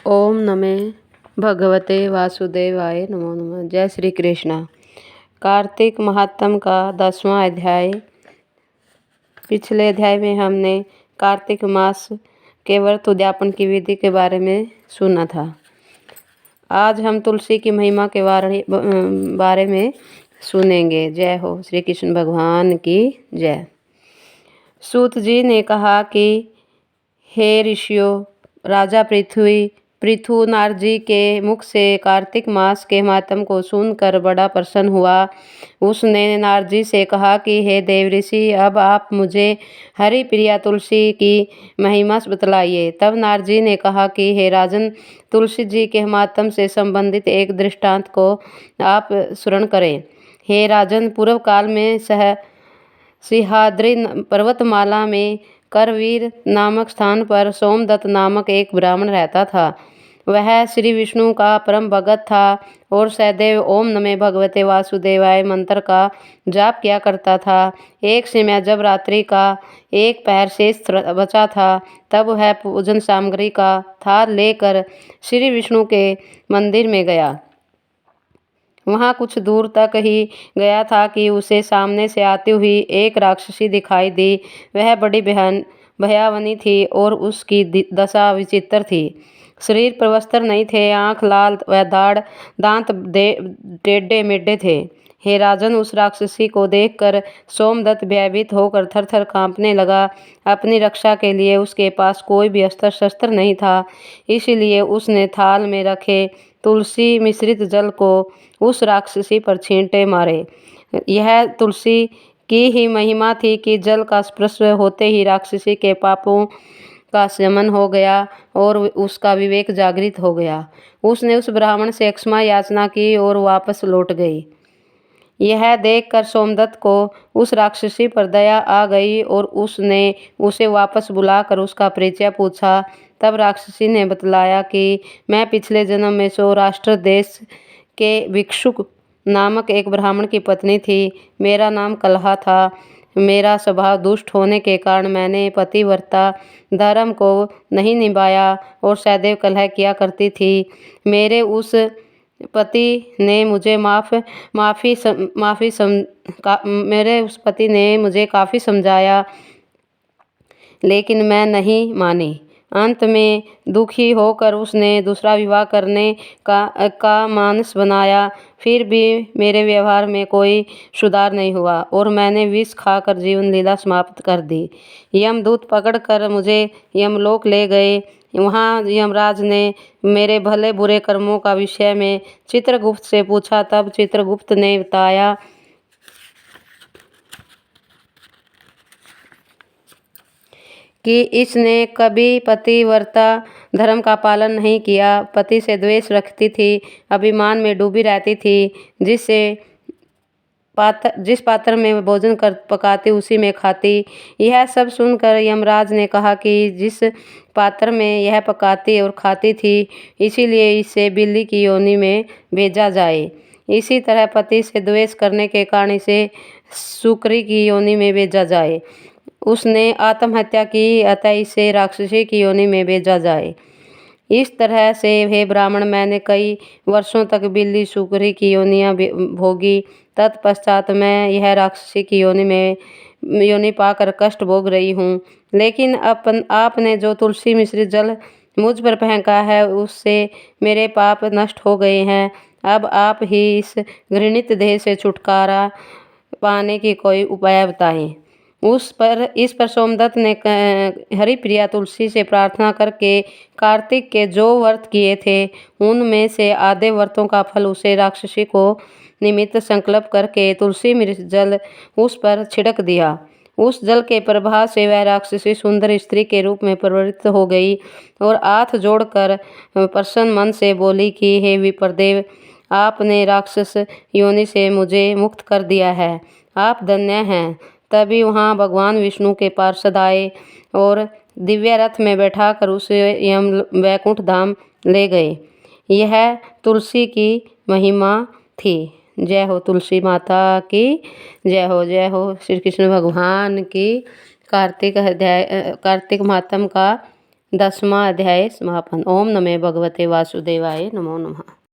ओम नमः भगवते वासुदेवाय नमो नमः। जय श्री कृष्णा। कार्तिक महात्म का 10वां अध्याय। पिछले अध्याय में हमने कार्तिक मास के व्रत उद्यापन की विधि के बारे में सुना था। आज हम तुलसी की महिमा के बारे में सुनेंगे। जय हो श्री कृष्ण भगवान की जय। सूत जी ने कहा कि हे ऋषियों, राजा पृथु नारजी के मुख से कार्तिक मास के महात्म को सुनकर बड़ा प्रसन्न हुआ। उसने नारजी से कहा कि हे देव ऋषि, अब आप मुझे हरि प्रिया तुलसी की महिमा बतलाइए। तब नारजी ने कहा कि हे राजन, तुलसी जी के महात्म से संबंधित एक दृष्टांत को आप स्मरण करें। हे राजन, पूर्व काल में सिंहाद्रि पर्वतमाला में करवीर नामक स्थान पर सोमदत्त नामक एक ब्राह्मण रहता था। वह श्री विष्णु का परम भगत था और सदैव ओम नमः भगवते वासुदेवाय मंत्र का जाप किया करता था। एक समय जब रात्रि का एक पहर शेष बचा था, तब वह पूजन सामग्री का थाल लेकर श्री विष्णु के मंदिर में गया। वहाँ कुछ दूर तक ही गया था कि उसे सामने से आती हुई एक राक्षसी दिखाई दी। वह बड़ी भयावनी थी और उसकी दशा विचित्र थी। शरीर पर वस्त्र नहीं थे, आँख लाल व दांत टेढ़े मेढ़े थे। हे राजन, उस राक्षसी को देखकर सोमदत्त भयभीत होकर थर थर काँपने लगा। अपनी रक्षा के लिए उसके पास कोई भी अस्त्र शस्त्र नहीं था, इसलिए उसने थाल में रखे तुलसी मिश्रित जल को उस राक्षसी पर छींटे मारे। यह तुलसी की ही महिमा थी कि जल का स्पर्श होते ही राक्षसी के पापों का शमन हो गया और उसका विवेक जागृत हो गया। उसने उस ब्राह्मण से क्षमा याचना की और वापस लौट गई। यह देखकर सोमदत्त को उस राक्षसी पर दया आ गई और उसने उसे वापस बुलाकर उसका परिचय पूछा। तब राक्षसी ने बतलाया कि मैं पिछले जन्म में सौराष्ट्र देश के भिक्षुक नामक एक ब्राह्मण की पत्नी थी। मेरा नाम कलहा था। मेरा स्वभाव दुष्ट होने के कारण मैंने पतिव्रता धर्म को नहीं निभाया और सदैव कलह किया करती थी। मेरे उस पति ने मुझे काफ़ी समझाया, लेकिन मैं नहीं मानी। अंत में दुखी होकर उसने दूसरा विवाह करने का मानस बनाया। फिर भी मेरे व्यवहार में कोई सुधार नहीं हुआ और मैंने विष खाकर जीवन लीला समाप्त कर दी। यमदूत पकड़कर मुझे यमलोक ले गए। वहाँ यमराज ने मेरे भले बुरे कर्मों का विषय में चित्रगुप्त से पूछा। तब चित्रगुप्त ने बताया कि इसने कभी पतिव्रता धर्म का पालन नहीं किया, पति से द्वेष रखती थी, अभिमान में डूबी रहती थी, जिस पात्र में भोजन पकाती उसी में खाती। यह सब सुनकर यमराज ने कहा कि जिस पात्र में यह पकाती और खाती थी, इसीलिए इसे बिल्ली की योनि में भेजा जाए। इसी तरह पति से द्वेष करने के कारण इसे सुकरी की योनि में भेजा जाए। उसने आत्महत्या की, अतः इसे राक्षसी की योनि में भेजा जाए। इस तरह से हे ब्राह्मण, मैंने कई वर्षों तक बिल्ली सुकरी की योनियाँ भोगी। तत्पश्चात मैं यह राक्षसी की योनि पाकर कष्ट भोग रही हूँ। लेकिन आपने जो तुलसी मिश्रित जल मुझ पर फेंका है, उससे मेरे पाप नष्ट हो गए हैं। अब आप ही इस घृणित देह से छुटकारा पाने की कोई उपाय बताएं। इस पर सोमदत्त ने हरिप्रिया तुलसी से प्रार्थना करके कार्तिक के जो व्रत किए थे, उनमें से आधे व्रतों का फल उसे राक्षसी को निमित्त संकल्प करके तुलसी मिश्रित जल उस पर छिड़क दिया। उस जल के प्रभाव से वह राक्षसी सुंदर स्त्री के रूप में परिवर्तित हो गई और हाथ जोड़कर प्रसन्न मन से बोली कि हे विप्रदेव, आपने राक्षस योनि से मुझे मुक्त कर दिया है, आप धन्य हैं। तभी वहाँ भगवान विष्णु के पार्षद आए और दिव्य रथ में बैठाकर उसे यम वैकुंठ धाम ले गए। यह तुलसी की महिमा थी। जय हो तुलसी माता की जय हो। जय हो श्री कृष्ण भगवान की। कार्तिक महात्म का 10वां अध्याय समापन। ओम नमः भगवते वासुदेवाय नमो नमः।